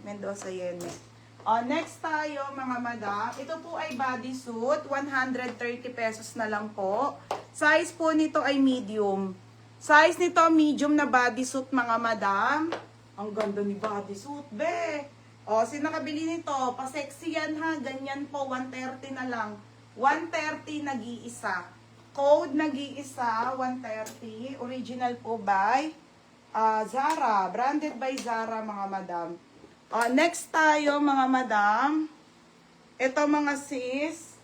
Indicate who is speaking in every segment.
Speaker 1: Mendoza Yene. Next tayo mga madam. Ito po ay bodysuit. 130 pesos na lang po. Size po nito ay medium. Size nito medium na bodysuit mga madam. Ang ganda ni bodysuit, be. Sino nakabili nito? Pa-sexy yan ha. Ganyan po, 130 na lang. 130 nag-iisa. Code nag-iisa, 130. Original po by Zara. Branded by Zara mga madam. Next tayo mga madam. Ito mga sis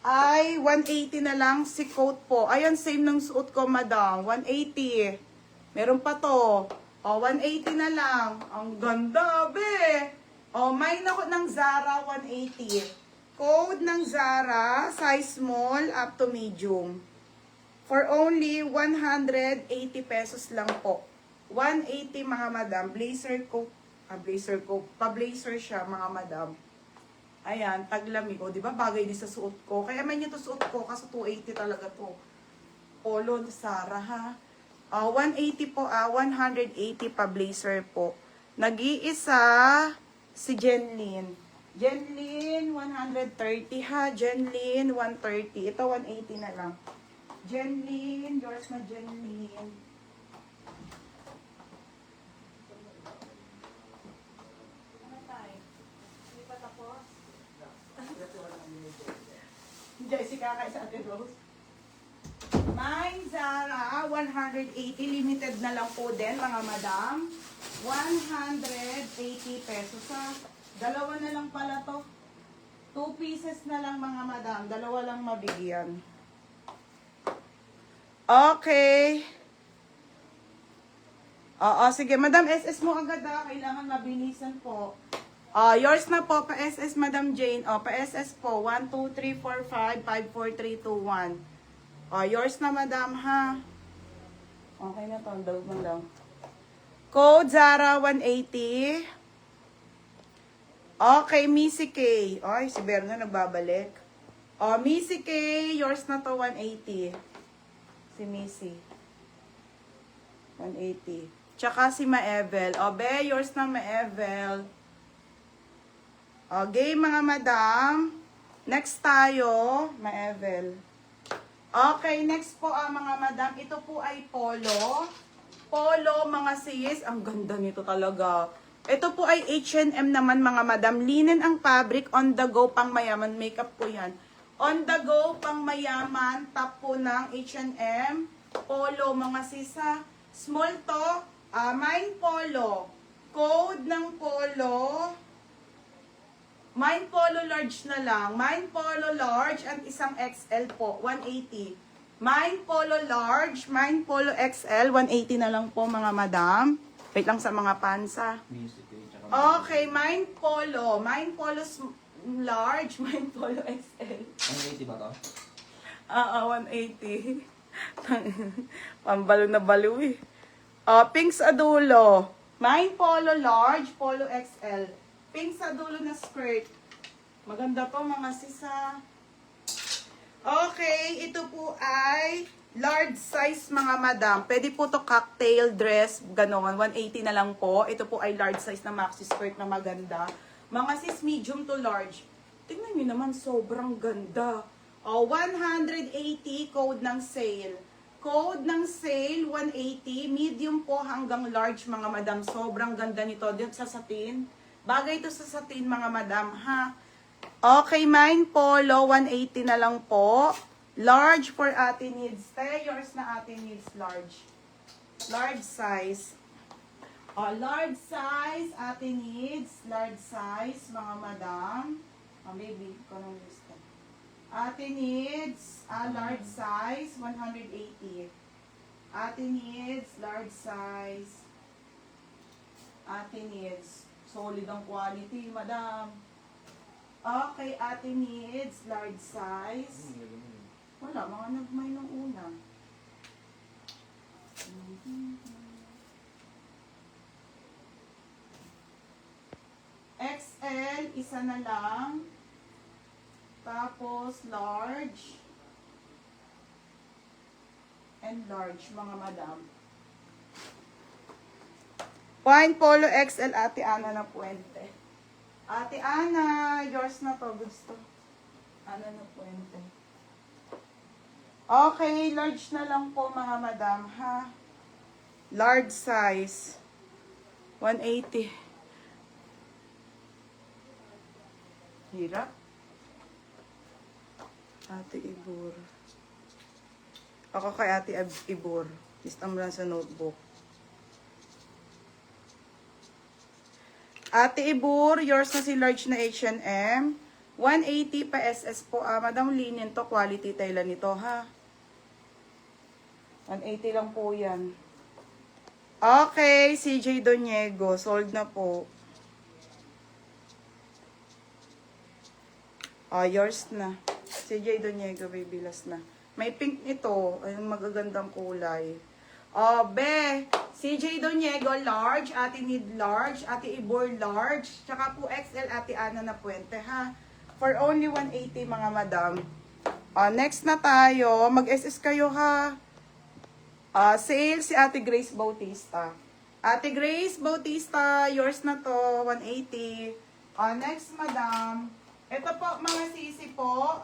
Speaker 1: ay 180 na lang si coat po. Ayan, same ng suot ko madam. 180. Meron pa to. 180 na lang. Ang ganda, be. Mine ako ng Zara, 180. Code ng Zara, size small up to medium. For only 180 pesos lang po. 180 mga madam. Blazer coat. Blazer coat. Pa-blazer siya mga madam. Ayan, taglamig. Di ba bagay din sa suot ko? Kaya man ito suot ko kasi 280 talaga to. Polo Zara ha. 180 po, 180 pa blazer po. Nag-iisa si Jenlyn. Jenlyn, 130 ha. Jenlyn, 130. Ito, 180 na lang. Jenlyn, yours na Jenlyn. Ano tayo? Hindi pa tapos? Jessica, kay sa Ate Rose. Mine, Zara, 180. Limited na lang po din, mga madam. 180 pesos ha. Dalawa na lang pala to. 2 pieces na lang, mga madam. Dalawa lang mabigyan. Okay. Sige, madam, SS mo agad ha. Kailangan mabilisan po. Yours na po, pa-SS, Madam Jane. Pa-SS po. 1, 2, 3, 4, 5, 5, 4, 3, 2, 1. Yours na madam ha. Okay na to, dawag mo lang. Code Zara 180. Okay, Missy K. Ay, si Berna nagbabalik. Missy K, yours na to 180. Si Missy. 180. Tsaka si Maevel. Be, yours na Maevel. Game mga madam. Next tayo, Maevel. Okay, next po mga madam. Ito po ay polo. Polo mga sis. Ang ganda nito talaga. Ito po ay H&M naman mga madam. Linen ang fabric. On the go pang mayaman. Makeup po yan. On the go pang mayaman. Top po ng H&M. Polo mga sis ha. Small to. Mine polo. Code ng polo. Mine polo large na lang. Mine polo large at isang XL po. 180. Mine polo large. Mine polo XL. 180 na lang po mga madam. Wait lang sa mga pansa. Okay, mine polo. Mine polo large. Mine polo XL.
Speaker 2: 180 ba to?
Speaker 1: 180. Pambalo na balo eh. Pink sa dulo. Mine polo large. Polo XL. Pink sa dulo na skirt. Maganda po mga sisa. Okay, ito po ay large size mga madam. Pwede po to cocktail dress, gano'n. 180 na lang po. Ito po ay large size na maxi skirt na maganda. Mga sis medium to large. Tingnan nyo naman, sobrang ganda. 180 code ng sale. Code ng sale, 180. Medium po hanggang large mga madam. Sobrang ganda nito. Dito sa satin. Bagay ito sa satin mga madam ha. Okay, mine polo, 180 na lang po. Large for ate needs. Yours na ate needs large. Large size. Large size, ate needs. Large size, mga madam. Baby, ikaw nang lista. Ate needs, large size, 180. Ate needs, large size. Ate needs. Solid ang quality, madam. Okay, ate needs, large size. Wala, mga nagmay ng una. XL, isa na lang. Tapos, large. And large, mga madam. Wine Polo XL, Ate Ana na Puente. Ate Ana, yours na to. Gusto. Ana na Puente. Okay, large na lang po mga madam, ha? Large size. 180. Hirap. Ate Ibor. Ako kay Ate Ibor. Lista mo lang sa notebook. Ate Ibor, yours na si large na H&M. 180 pa SS po. Madam, linen to. Quality tela nito, ha? 180 lang po yan. Okay, CJ Doniego. Sold na po. Yours na. CJ Doniego, baby, last na. May pink nito. Ayun, magagandang kulay. Be, CJ Doniego, large. Ate Need, large. Ate Ibor, large. Tsaka po XL, Ate Ana na Puente, ha? For only 180, mga madam. Next na tayo. Mag-SS kayo, ha? Sale si Ate Grace Bautista. Ate Grace Bautista, yours na to, 180. Next, madam. Ito po, mga sisi po.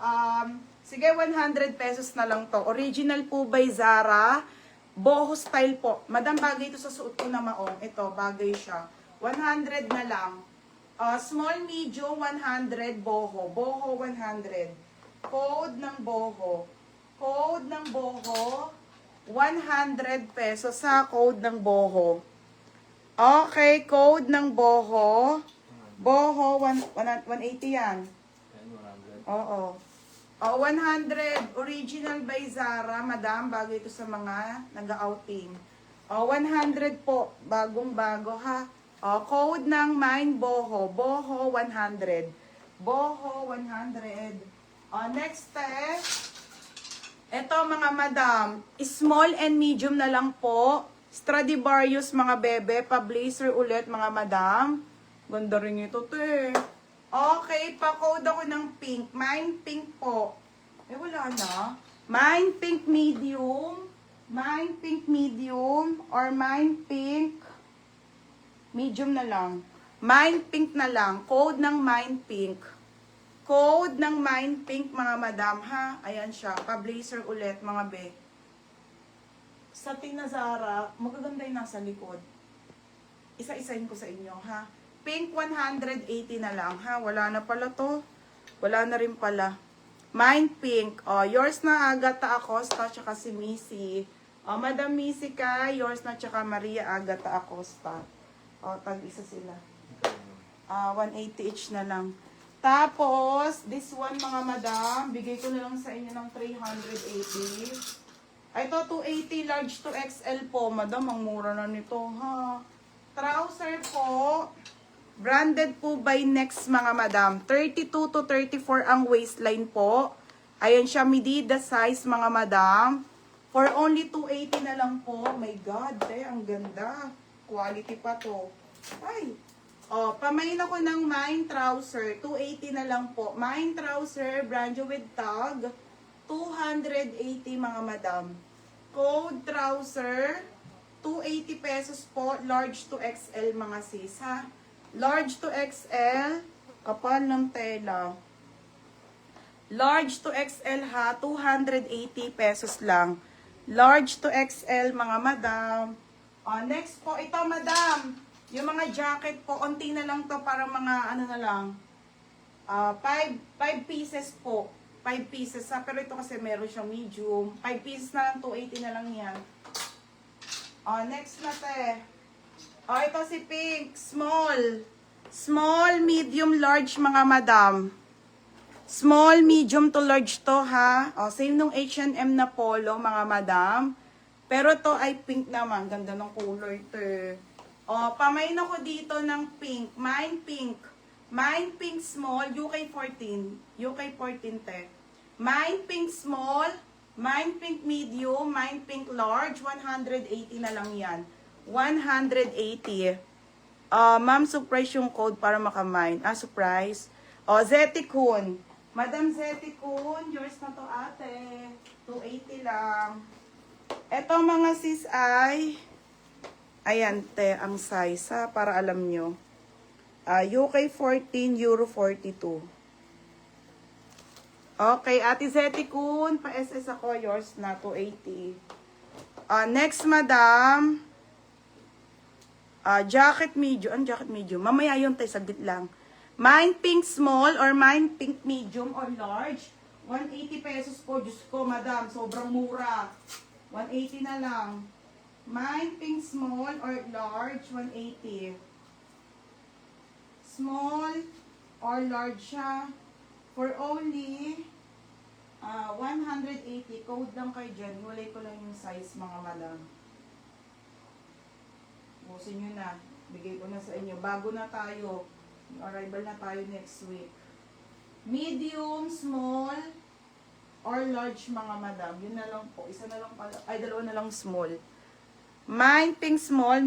Speaker 1: Sige, 100 pesos na lang to. Original po by Zara. Boho style po. Madam, bagay ito sa suot ko na maong. Ito, bagay siya. 100 na lang. Small, medium, 100. Boho. Boho, 100. Code ng boho. Code ng boho. 100 pesos sa code ng boho. Okay, code ng boho. Boho, 180 yan. Oo. 100. Original by Zara, madam. Bago ito sa mga nag-outing. 100 po. Bagong-bago, ha? Code ng Mine Boho. Boho, 100. Boho, 100. Next test. Ito mga madam, small and medium na lang po. Stradivarius mga bebe, pa-blazer ulit mga madam. Ganda rin ito te. Okay, pa-code ako ng pink. Mine pink po. Wala na. Mine pink medium. Mine pink medium. Or mine pink medium na lang. Mine pink na lang. Code ng mine pink. Code ng Mine Pink, mga madam, ha? Ayan siya. Pa-blazer ulit, mga be. Sa Tina Zara, magaganda yung nasa likod. Isa-isahin ko sa inyo, ha? Pink, 180 na lang, ha? Wala na pala to. Wala na rin pala. Mine Pink. Yours na Agata Acosta, tsaka si Missy. Madam Missy ka, yours na tsaka Maria Agata Acosta. Tag-isa sila. 180 each na lang. Tapos, this one mga madam, bigay ko na lang sa inyo ng 380. Ito, 280 large to XL po. Madam, ang mura na nito, ha? Trouser po, branded po by Next mga madam. 32 to 34 ang waistline po. Ayan siya, medida size mga madam. For only 280 na lang po. My God, ang ganda. Quality pa to. Ay! Pamain ako ng Mine Trouser. 280 na lang po. Mine Trouser, brand new with tag. 280 mga madam. Code Trouser, 280 pesos po. Large to XL mga sis, ha? Large to XL, kapal ng tela. Large to XL, ha? 280 pesos lang. Large to XL mga madam. Next po, ito madam. Yung mga jacket po, onti na lang to para mga ano na lang. 5 pieces po. 5 pieces ha. Pero ito kasi meron siyang medium. 5 pieces na lang, 280 na lang yan. Next na te. Ito si pink. Small. Small, medium, large mga madam. Small, medium to large to ha. Same nung H&M na polo mga madam. Pero to ay pink naman. Ganda ng color te. Pamain ako dito ng pink. Mine pink. Mine pink small, UK14. UK14 te. Mine pink small, mine pink medium, mine pink large. 180 na lang yan. 180. Ma'am, surprise yung code para makamine. Surprise. Zetikun. Madam Zetikun, yours na to ate. 280 lang. Eto mga sis ay Ayan, te, ang size, ha, para alam nyo. UK 14, Euro 42. Okay, Ate Zeti Kun, pa-SS ako, yours na, 280. Next, madam. Jacket medium. Ang jacket medium? Mamaya yun, tayo, saglit lang. Mine pink small or mine pink medium or large. 180 pesos po. Diyos ko, madam. Sobrang mura. 180 na lang. Mine pink small or large. 180. Small or large siya. For only 180. Code lang kayo dyan. Walay ko lang yung size, mga madam. Busin nyo na. Bigay ko na sa inyo. Bago na tayo. Arrival na tayo next week. Medium, small, or large, mga madam. Yun na lang po. Isa na lang pala. Ay, dalawa na lang small. Mine pink small.